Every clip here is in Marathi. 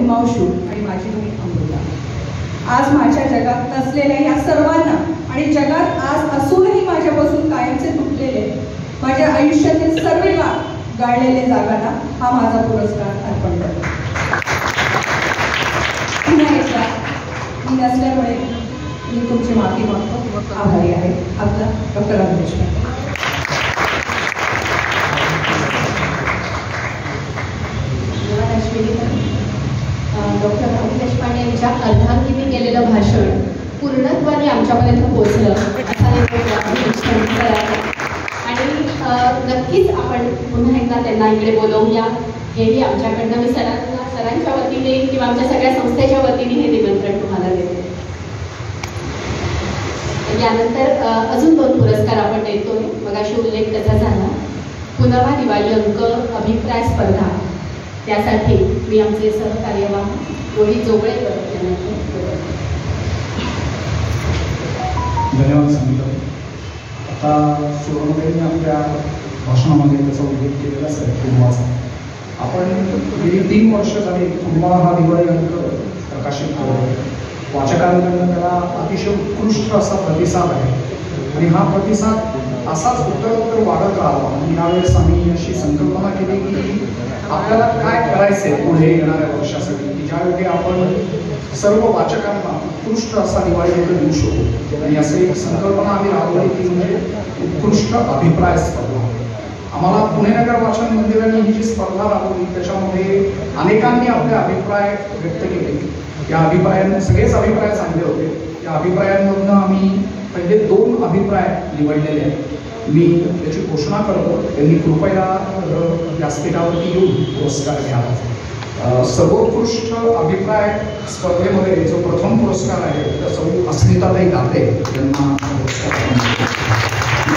हिमांशू आणि माझी बहीण अमृता. आज माझ्या जगात नसलेल्या या सर्वांना आणि जगात आज असूनही माझ्यापासून कायमचे तुटलेले माझ्या आयुष्यातील सर्व गाळलेले जागांना हा माझा पुरस्कार अर्पण करतो. पुन्हा एकदा मी नसल्यामुळे मी तुमची माफी मागतो. आभारी आहे. आपला डॉक्टर राहुल देशपांडे. डॉक्टर राहुल देशपांडे यांच्या अर्धांगिनी केलेलं भाषण पूर्णत्वाने आमच्यापर्यंत पोहोचलं असा आणि नक्कीच आपण पुन्हा एकदा त्यांना इकडे बोलवूया. हेही आमच्याकडनं मी सरांच्या वतीने किंवा आमच्या सगळ्या संस्थेच्या वतीने हे निमंत्रण तुम्हाला देते. यानंतर अजून 2 पुरस्कार आपण देतोय. मगाशी उल्लेख त्याचा झाला. पुनवा दिवाळी अंक अभिप्राय स्पर्धा, त्यासाठी मी आमचे सहकार्यवाह रोहित जोगळेकर यांना धन्यवाद सांगितलं. आता सुरुवातीने आपल्या भाषणामध्ये त्याचा उल्लेख केलेला आहे कुटुंबाचा. आपण गेली 3 वर्ष झाली कुटुंबा हा दिवाळी अंक प्रकाशित करतो. वाचकांकडून त्याला अतिशय उत्कृष्ट असा प्रतिसाद आहे आणि हा प्रतिसाद असाच उत्तरोत्तर वाढत राहावा. आणि यावेळेस आम्ही अशी संकल्पना केली की आपल्याला काय करायचं आहे पुढे येणाऱ्या वर्षासाठी, की ज्यावेळी आपण सर्व वाचकांना उत्कृष्ट असा दिवाळी अंक देऊ शकू. आणि असं एक संकल्पना आम्ही राबवली ती म्हणजे उत्कृष्ट अभिप्राय स्पर्धा. आम्हाला पुणे नगर वाचन मंदिराने ही जी स्पर्धा राबवली त्याच्यामध्ये अनेकांनी आपले अभिप्राय व्यक्त केले. या अभिप्रायांनी सगळेच अभिप्राय चांगले होते. या अभिप्रायांमधून आम्ही पहिले 2 अभिप्राय निवडलेले आहेत. मी त्याची घोषणा करतो. त्यांनी कृपया व्यासपीठावरती येऊन पुरस्कार घ्यावा. सर्वोत्कृष्ट अभिप्राय स्पर्धेमध्ये जो प्रथम पुरस्कार आहे त्या सौ अस्मिताताई दाते यांना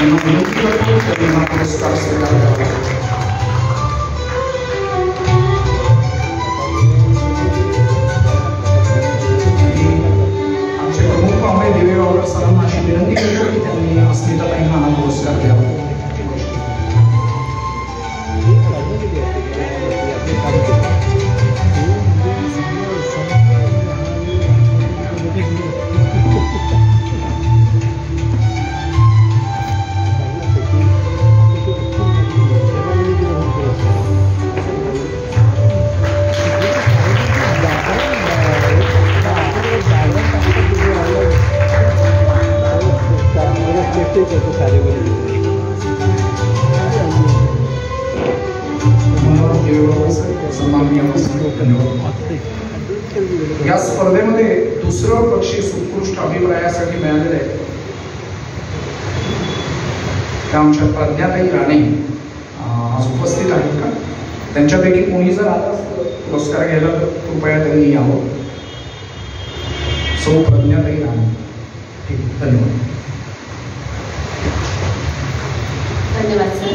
विनंती करतो त्यांनी हा पुरस्कार स्वीकार करावा. देवेगावकर सरांना अशी विनंती करतो की त्यांनी अस्मिताताईंना हा पुरस्कार द्यावा. या स्पर्धेमध्ये 2रं बक्षीस उत्कृष्ट अभिप्रायासाठी मिळालेलं आहे. त्या आमच्या प्रज्ञाताई राणे आज उपस्थित आहेत का? त्यांच्यापैकी कोणी जर आता पुरस्कार घ्यायला तर कृपया त्यांनी यावं. सौ प्रज्ञाताई राणे. ठीक, धन्यवाद. धन्यवाद सर.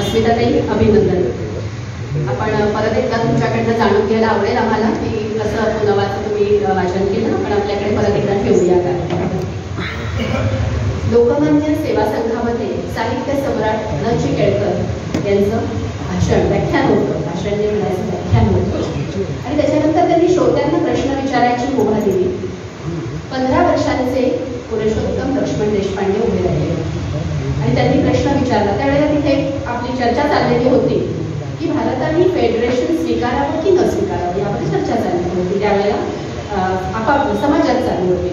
अस्मिताताई अभिनंदन. आपण परत एकदा तुमच्याकडनं जाणून घ्यायला आवडेल आम्हाला की कसं पुनवाचं तुम्ही वाचन केलं. आपण आपल्याकडे परत एकदा ठेवूया का. लोकमान्य सेवा संघामध्ये साहित्य सम्राट न. चिकेळकर यांचं व्याख्यान होतं. भाषण जे म्हणायचं व्याख्यान होतं आणि त्याच्यानंतर त्यांनी श्रोत्यांना प्रश्न विचारायची मुभा दिली. 15 वर्षांचे पुरुषोत्तम लक्ष्मण देशपांडे उभे राहिले आणि त्यांनी प्रश्न विचारला. त्यावेळेला तिथे आपली चर्चा चाललेली होती की भारताने फेडरेशन स्वीकारावं की न स्वीकारावं यावर चर्चा चालली होती. त्यावेळेला समाजात चालू होती.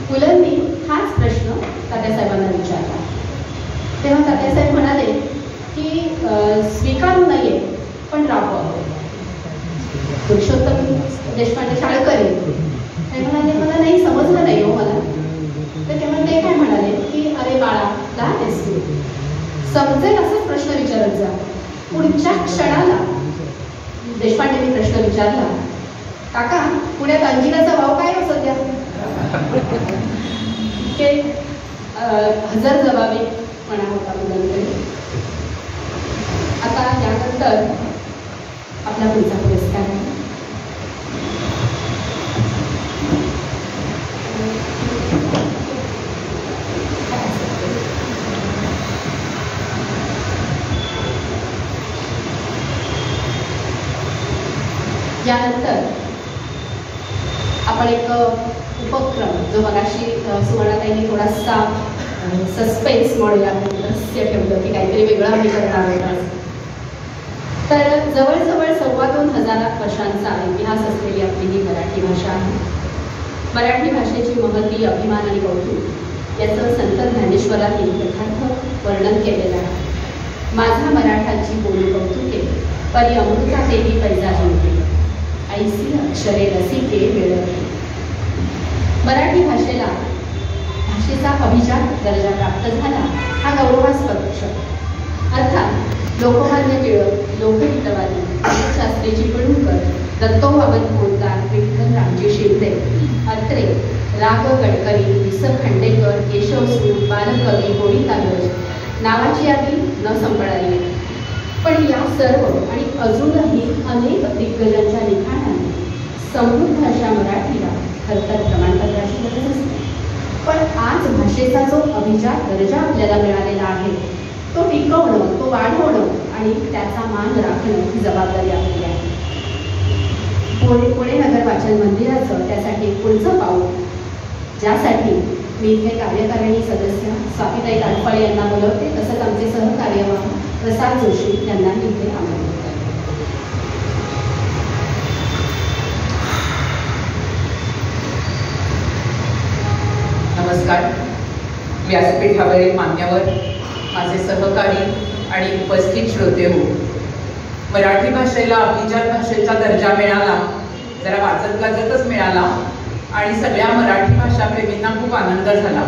पुलंनी हाच प्रश्न तात्यासाहेबांना विचारला. तेव्हा तात्यासाहेब म्हणाले की स्वीकारू नये पण राबवावं. पुरुषोत्तम देशपांडे शाळकरी ते म्हणाले मला नाही समजलं नाही हो मला. तर तेव्हा ते काय म्हणाले की अरे बाळा लहान आहेस तू, समजेल असाच प्रश्न विचारत जा. पुढच्या क्षणाला देशपांडेंनी प्रश्न विचारला, काका पुण्यात अंजिराचा भाव काय हो सध्या? ते हजर जबाबीपणा होता मुलांकडे. आता यानंतर आपला पुढचा पुरस्कार आहे. यानंतर आपण एक उपक्रम जो मगाशी सुवर्णाताईंनी थोडासा सस्पेन्स म्हणूया रहस्य ठेवलं की काहीतरी वेगळं आम्ही करणार आहोत. तर जवळजवळ 2,2500 वर्षांचा इतिहास असलेली आपली ही मराठी भाषा आहे. मराठी भाषेची महती, अभिमान आणि कौतुक याचं संत ज्ञानेश्वरांनी यथार्थ वर्णन केलेलं आहे. माझा मराठाची बोलू कौतुके परी अमृता देवी पैजा जिंके ऐसी अक्षरे रसिके मिळवते. मराठी भाषेचा अभिजात दर्जा प्राप्त झाला हा गौरवास्पद क्षण. अर्थात लोकमान्य टिळक, लोकहितवादी शास्त्री चिपळूणकर, दत्तोबाबत पोलदार, विठ्ठलरामजी शिंदे, अत्रे, राघव गडकरी, वि. स. खांडेकर, केशवसूत, बालकवी, गोविंदाग्रज नावाची यादी न संपणारी. पण या सर्व आणि अजूनही अनेक दिग्गजांच्या लिखाणाने समृद्ध अशा मराठीला खरंतर प्रमाणपत्राची गरज असते. पण आज भाषेचा जो अभिजात दर्जा आपल्याला मिळालेला आहे तो टिकवणं, तो वाढवणं आणि त्याचा मान राखणं ही जबाबदारी आपली आहे. पुणे नगर वाचन मंदिराचं त्यासाठी पुढचं पाऊल ज्यासाठी मी इथे कार्यकारिणी सदस्य स्वातीताई ताटपाळे यांना बोलवते, तसंच आमचे सहकार्यवाह प्रसाद जोशी यांनाही इथे आमंत्रित करते. नमस्कार. व्यासपीठावरील मान्यवर, माझे सहकारी आणि उपस्थित श्रोते हो. मराठी भाषेला अभिजात भाषेचा दर्जा मिळाला, जरा वाचत गाजतच मिळाला आणि सगळ्या मराठी भाषाप्रेमींना खूप आनंद झाला.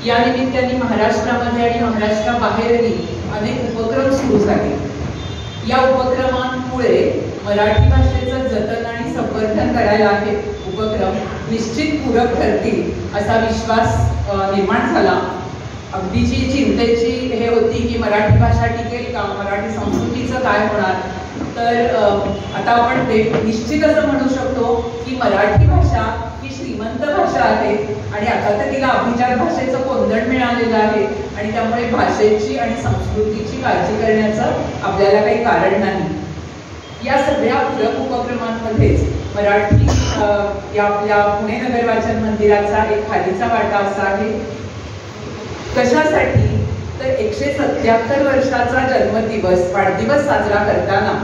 या निमित्ताने महाराष्ट्रामध्ये आणि महाराष्ट्राबाहेरही अनेक उपक्रम सुरू झाले. या उपक्रमांमुळे मराठी भाषेचं जतन आणि संवर्धन करायला हे उपक्रम निश्चित पूरक ठरतील असा विश्वास निर्माण झाला. अगदी जी चिंतेची हे होती की मराठी भाषा टिकेल का, मराठी संस्कृतीचं काय होणार, तर आता आपण निश्चित असं म्हणू शकतो की मराठी भाषा ही श्रीमंत भाषा आहे आणि आता तर तिला अभिजात भाषेचं कोंदण मिळालेलं आहे आणि त्यामुळे भाषेची आणि संस्कृतीची काळजी करण्याचं आपल्याला काही कारण नाही. या सगळ्या पूरक उपक्रमांमध्येच मराठी या आपल्या पुणे नगर वाचन मंदिराचा एक खालीचा वाटा असा आहे. कशासाठी तर 177 वर्षाचा जन्मदिवस, वाढदिवस साजरा करताना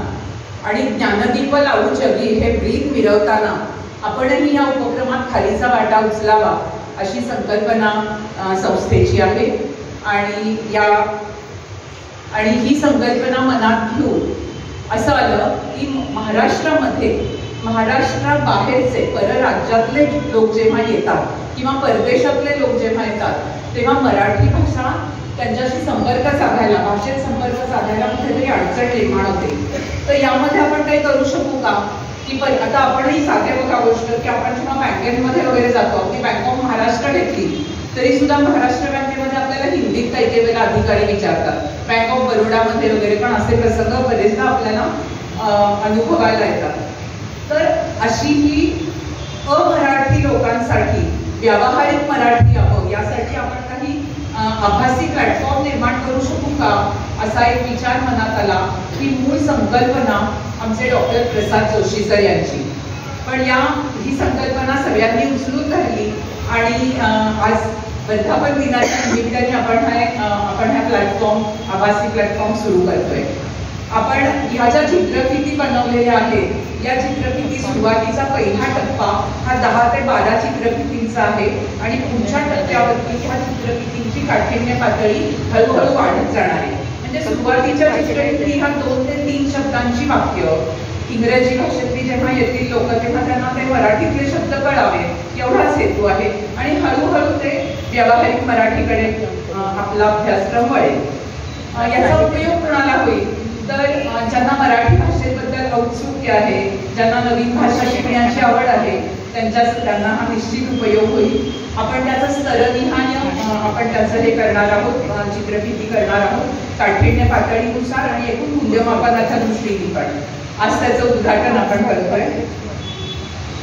आणि ज्ञानदीप लावू जगी हे ब्रीद मिरवताना आपणही या उपक्रमात खालीचा वाटा उचलावा अशी संकल्पना संस्थेची आहे. आणि ही संकल्पना मनात घेऊन असं आलं की महाराष्ट्राबाहेरचे परराज्यातले लोक जेव्हा येतात किंवा परदेशातले लोक जेव्हा येतात तेव्हा मराठी भाषा त्यांच्याशी संपर्क साधायला, भाषेत संपर्क साधायला कुठेतरी अडचण निर्माण होते. तर यामध्ये आपण काही करू शकू का की आता आपणही साधे बघा गोष्ट की आपण जेव्हा बँकेमध्ये वगैरे जातो, की बँक ऑफ महाराष्ट्र घेतली तरी सुद्धा महाराष्ट्र बँकेमध्ये आपल्याला हिंदीत काही काही वेळेला अधिकारी विचारतात, बँक ऑफ बरोडामध्ये वगैरे पण असे प्रसंग बरेचदा आपल्याला अनुभवायला येतात. तर अशी ही अमराठी लोकांसाठी व्यावहारिक मराठी यावं यासाठी आपण काही आभासी प्लॅटफॉर्म निर्माण करू शकू का असा एक विचार मनात आला. ही मूळ संकल्पना आमचे डॉक्टर प्रसाद जोशी सर यांची, पण ही संकल्पना सगळ्यांनी उचलून धरली आणि आज वर्धापन दिनाच्या निमित्ताने आपण हा प्लॅटफॉर्म, आभासी प्लॅटफॉर्म सुरू करतोय. आपण ह्या ज्या चित्रफिती बनवलेल्या आहेत या चित्रफिती सुरुवातीचा पहिला टप्पा हा 10 ते 12 चित्रफितींचा आहे आणि पुढच्या टप्प्यावरती ह्या चित्रफितींची काठिण्य पातळी हळूहळू वाढत जाणार आहे. म्हणजे सुरुवातीच्या चित्रफिती ह्या 2 ते 3 शब्दांची वाक्य इंग्रजी भाषेतली जेव्हा येतील लोक तेव्हा त्यांना ते मराठीतले शब्द कळावे एवढाच हेतू आहे आणि हळूहळू ते व्यावहारिक मराठीकडे आपला अभ्यासक्रम वळेल. याचा उपयोग कुणाला होईल तर ज्यांना मराठी भाषेबद्दल औत्सुक्य आहे, ज्यांना नवीन भाषा शिकण्याची आवड आहे त्यांना हा निश्चित उपयोग होईल. आपण त्याचं स्तरनिहाय आपण त्याचं हे करणार आहोत, चित्रफिती करणार आहोत काठिण्य पातळीनुसार आणि एकूण मूल्यमापनाच्या दृष्टीने पण. आज त्याचं उद्घाटन आपण करतोय.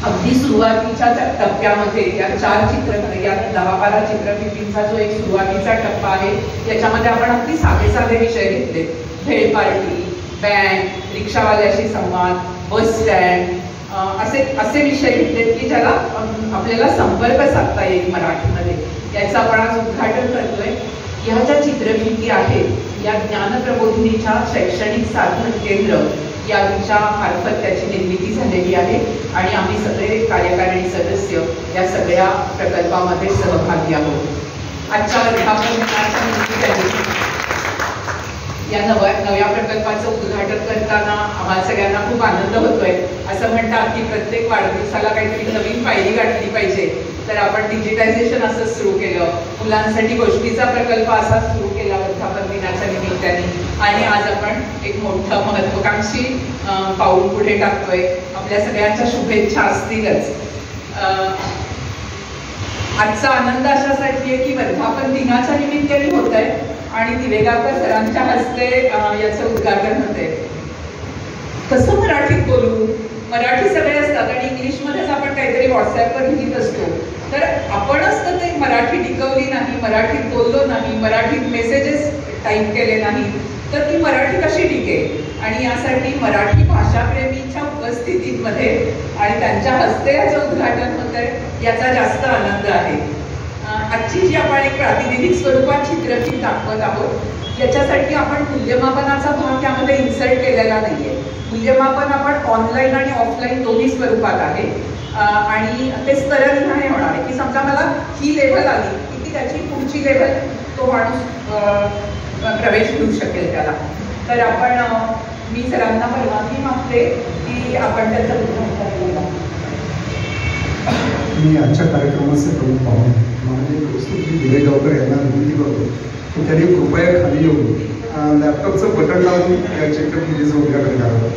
अगदी सुरुवातीच्या टप्प्यामध्ये या 10-12 चित्रफितींचा जो एक सुरुवातीचा टप्पा आहे याच्यामध्ये आपण अगदी साधे विषय घेतले. भेळ पार्टी, बँक, रिक्षावाल्याशी संवाद, बस स्टँड असे विषय घेतलेत की ज्याला आपल्याला संपर्क साधता येईल मराठीमध्ये. याचं आपण आज उद्घाटन करतोय. ह्या ज्या चित्रफिती आहेत या ज्ञानप्रबोधिनीच्या शैक्षणिक साधन केंद्र यांच्या मार्फत त्याची निर्मिती झालेली आहे आणि आम्ही सगळे कार्यकारिणी सदस्य या सगळ्या प्रकल्पामध्ये सहभागी आहोत. आजच्या वर्धापन दिनाच्या निमित्ताने या नव्या प्रकल्पाचं उद्घाटन करताना आम्हाला सगळ्यांना खूप आनंद होतोय. असं म्हणतात की प्रत्येक वाढदिवसाला काहीतरी नवीन पायरी गाठली पाहिजे, तर आपण डिजिटायझेशन असंच सुरू केलं. मुलांसाठी गोष्टीचा प्रकल्प असाच सुरू केला वर्धापन दिनाच्या निमित्ताने आणि आज आपण एक मोठं महत्वाकांक्षी पाऊल पुढे टाकतोय. आपल्या सगळ्यांच्या शुभेच्छा असतीलच. आजचा आनंद अशासाठी आहे की वर्धापन दिनाच्या निमित्ताने होत आहे आणि दिवेगावकर सरांच्या हस्ते याचं उद्घाटन होते. कसं मराठीत बोलू? मराठी सगळे असतात आणि इंग्लिशमध्येच आपण काहीतरी व्हॉट्सॲपवर लिहित असतो, तर आपणच तर ते मराठी टिकवली नाही, मराठीत बोललो नाही, मराठीत मेसेजेस टाईप केले नाही, तर ती मराठी कशी टिकेल? आणि यासाठी मराठी भाषाप्रेमींच्या उपस्थितीमध्ये आणि त्यांच्या हस्ते याचं उद्घाटन होत आहे याचा जास्त आनंद आहे. आजची जी आपण एक प्रातिनिधिक स्वरूपात चित्रफित दाखवत आहोत याच्यासाठी आपण मूल्यमापनाचा भाग त्यामध्ये इन्सर्ट केलेला नाहीये. मूल्यमापन आपण ऑनलाईन आणि ऑफलाईन दोन्ही स्वरूपात आहे आणि ते स्तरनिहाय होणार आहे की समजा मला ही लेव्हल आली की ती त्याची पुढची लेव्हल तो माणूस प्रवेश घेऊ शकेल त्याला. तर आपण मी सरांना परवानगी मागते की आपण त्याचं उद्घाटन करूया. मी आजच्या कार्यक्रमाचे प्रमुख पाहुणे म्हणजे कौस्तुभजी दिवेगावकर यांना विनंती करतो की त्यांनी कृपया खाली येऊन लॅपटॉपचं बटन लावून या चित्रफितीचं उद्घाटन करावं.